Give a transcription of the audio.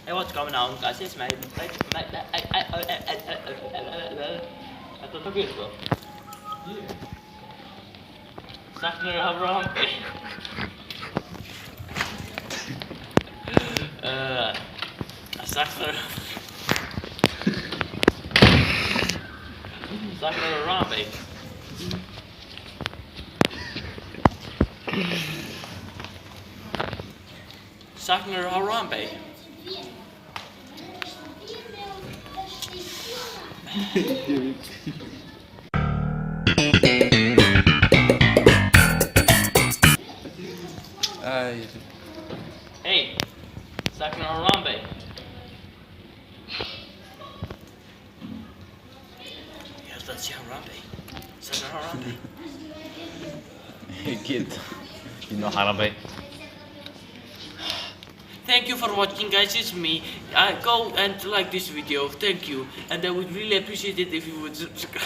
Hey, what's going on, guys? It's my to to wiesz go. Sakner Harambe. Sakner Harambe. Sakner Harambe. Hey, Sakner Harambe. Yes, that's Harambe. Sakner Harambe. Kid. You know Harambe. Thank you for watching, guys. It's me. Go and like this video. Thank you, and I would really appreciate it if you would subscribe.